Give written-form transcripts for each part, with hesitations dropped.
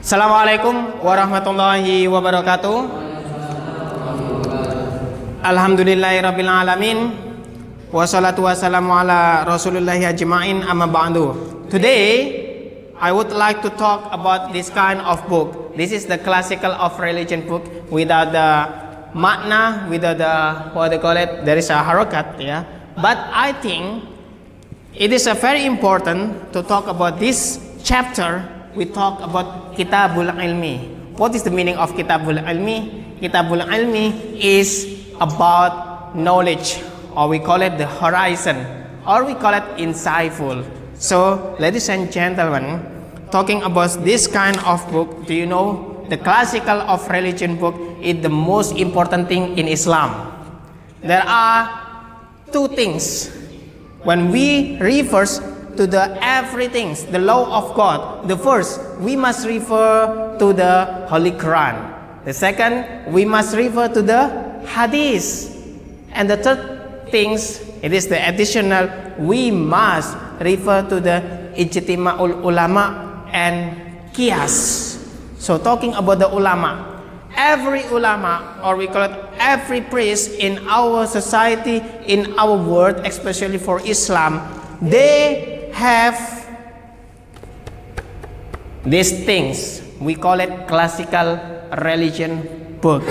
Assalamualaikum warahmatullahi wabarakatuh. Alhamdulillahirabbil alamin. Wassalatu wassalamu ala rasulillahi ajma'in, amma ba'du. Today I would like to talk about this kind of book. This is the classical of religion book without the makna, without the what they call it, there is a harakat, yeah. But I think it is a very important to talk about this chapter. We talk about Kitabul Ilmi. What is the meaning of Kitabul Ilmi? Kitabul Ilmi is about knowledge, or we call it the horizon, or we call it insightful. So, ladies and gentlemen, talking about this kind of book, do you know the classical of religion book is the most important thing in Islam? There are two things. When we refer to the everything, the law of God, the first, we must refer to the Holy Quran. The second, we must refer to the Hadith. And the third things, it is the additional, we must refer to the Ijtima'ul Ulama and Qiyas. So talking about the ulama, every ulama, or we call it every priest in our society, in our world, especially for Islam, they have these things. We call it classical religion book.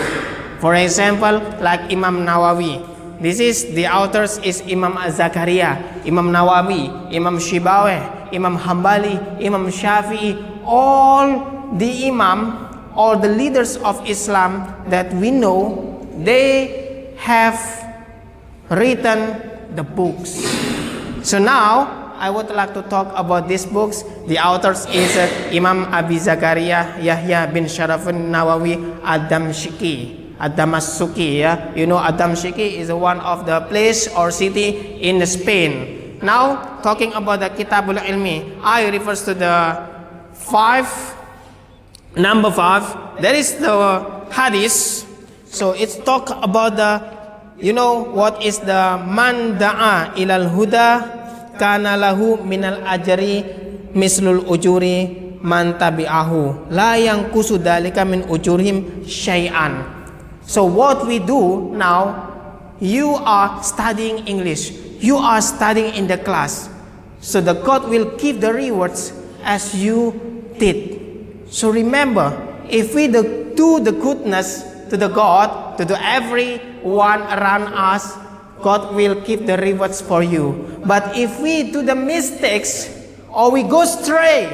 For example, like Imam Nawawi. This is the authors is Imam Zakaria, Imam Nawawi, Imam Shibaweh, Imam Hambali, Imam Shafi'i. All the Imam, all the leaders of Islam that we know, they have written the books. So now I would like to talk about these books. The authors is Imam Abi Zakaria Yahya bin Sharafun Nawawi Ad-Damashqi. Yeah? You know Ad-Damashqi is one of the place or city in Spain. Now talking about the Kitabul Ilmi, I refers to the number 5. There is the Hadith. So it's talk about the, you know what is the man da'a ilal huda kana lahu minal ajri mislul ujuri man tabi'ahu la yanqusu dalika min ujurihim syai'an. So what we do now, you are studying English, you are studying in the class, so the God will give the rewards as you did. So remember, if we do the goodness to the God, to the everyone around us, God will give the rewards for you. But if we do the mistakes, or we go stray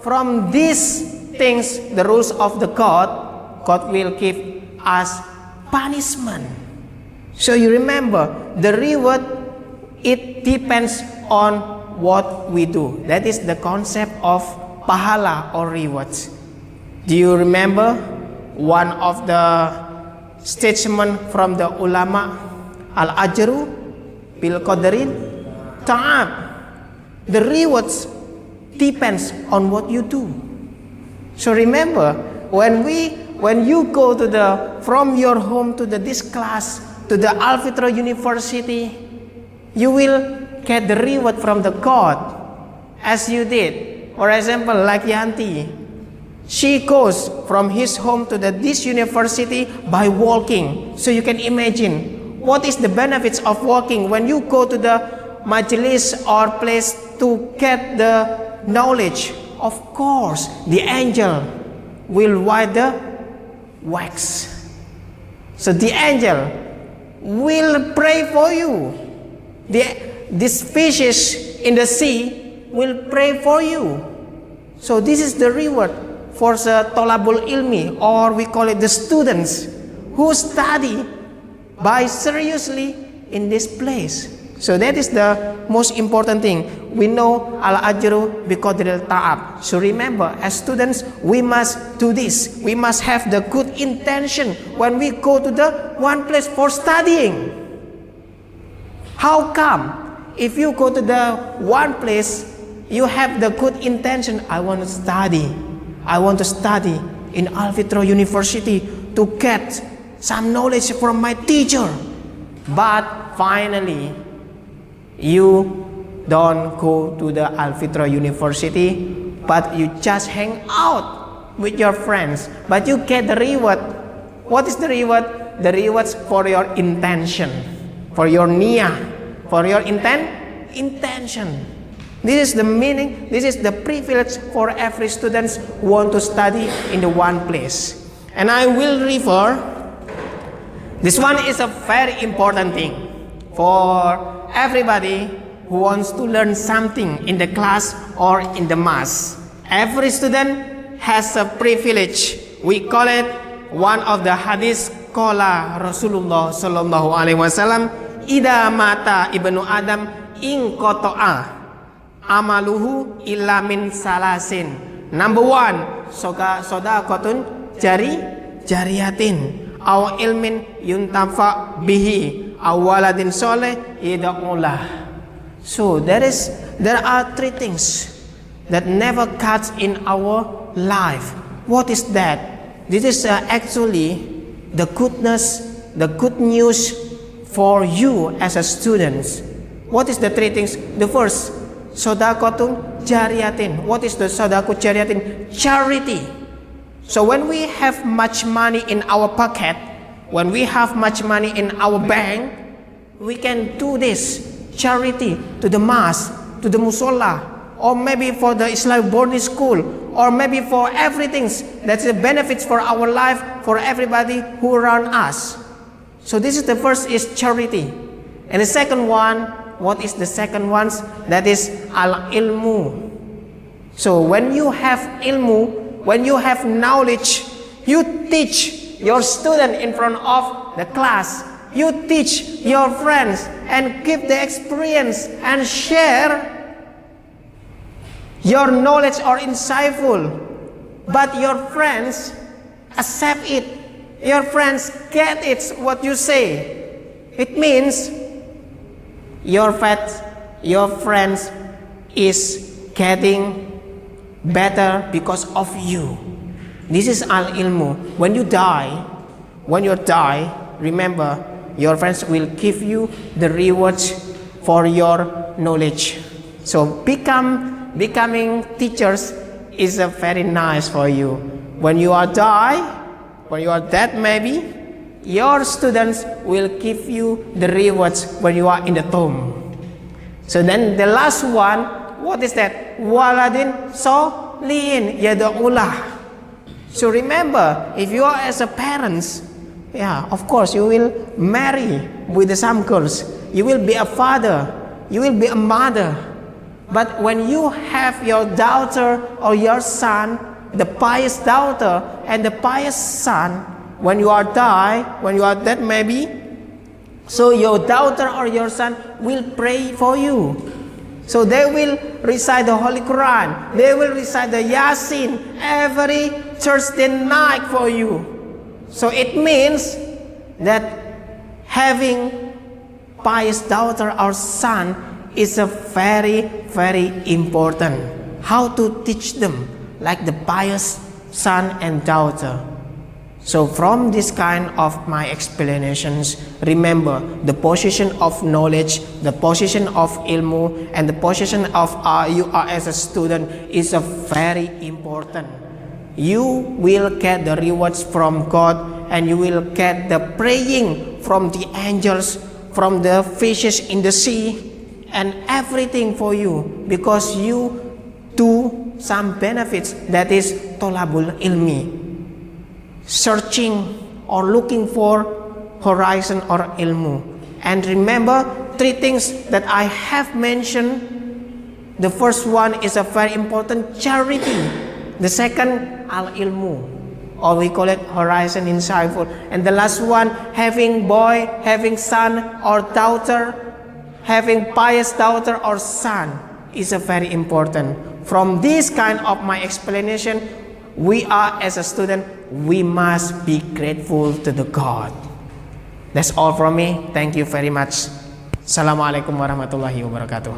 from these things, the rules of the God, God will give us punishment. So you remember, the reward, it depends on what we do. That is the concept of pahala or rewards. Do you remember one of the statement from the ulama? Al-ajru bil qadarin ta'ab. The rewards depends on what you do. So remember, when you go to from your home to this class to the FITHRAH University, you will get the reward from the God as you did. For example, like Yanti, she goes from his home to this university by walking. So you can imagine what is the benefits of walking when you go to the majlis or place to get the knowledge. Of course, the angel will wipe the wax. So the angel will pray for you. These fishes in the sea will pray for you. So this is the reward for the Tolabul Ilmi, or we call it the students who study by seriously in this place. So that is the most important thing. We know al-ajru biqadril ta'ab. So remember, as students, we must do this. We must have the good intention when we go to the one place for studying. How come? If you go to the one place, you have the good intention, I want to study. I want to study in FITHRAH University to get some knowledge from my teacher. But finally, you don't go to the FITHRAH University, but you just hang out with your friends, but you get the reward. What is the reward? The rewards for your intention, for your niyah, for your intention. This is the meaning, this is the privilege for every student who want to study in the one place. And I will refer, this one is a very important thing for everybody who wants to learn something in the class or in the mass. Every student has a privilege. We call it one of the hadis qala Rasulullah sallallahu alaihi wasallam, ida mata ibnu Adam in qata'a amaluhu illa min salasin. Number one, sodaqatun jariyatin aw ilmin yuntafa bihi aw waladin soleh yad'ulah. So there are three things that never cuts in our life. What is that? This is actually the goodness, the good news for you as a student. What is the three things? The first, sodaqatun jariyatin. What is the sodaqatun jariyatin? Charity. So when we have much money in our pocket, when we have much money in our bank, we can do this charity to the mosque, to the musola, or maybe for the Islamic boarding school, or maybe for everything that's the benefits for our life, for everybody who around us. So this is the first, is charity. And the second one, what is the second one? That is al-ilmu. So when you have ilmu, when you have knowledge, you teach your student in front of the class, you teach your friends and give the experience and share your knowledge or insightful, but your friends accept it, your friends get it, what you say. It means your friends is getting better because of you. This is al-ilmu. When you die, remember, your friends will give you the rewards for your knowledge. So becoming teachers is a very nice for you. When you are dead maybe, your students will give you the rewards when you are in the tomb. So then the last one, what is that? Waladin solihin yad'ulah. So remember, if you are as a parents, of course you will marry with some girls. You will be a father, you will be a mother. But when you have your daughter or your son, the pious daughter and the pious son, when you are dead maybe, so your daughter or your son will pray for you. So they will recite the Holy Quran, they will recite the Yasin every Thursday night for you. So it means that having pious daughter or son is a very, very important. How to teach them like the pious son and daughter. So from this kind of my explanations, remember the position of knowledge, the position of ilmu, and the position of you are as a student is a very important. You will get the rewards from God, and you will get the praying from the angels, from the fishes in the sea, and everything for you, because you do some benefits, that is tolabul ilmi, searching or looking for horizon or ilmu. And remember three things that I have mentioned. The first one is a very important, charity. The second, al ilmu, or we call it horizon insightful. And the last one, having boy, having son or daughter, having pious daughter or son is a very important. From this kind of my explanation, we are as a student, we must be grateful to the God. That's all from me. Thank you very much. Assalamualaikum warahmatullahi wabarakatuh.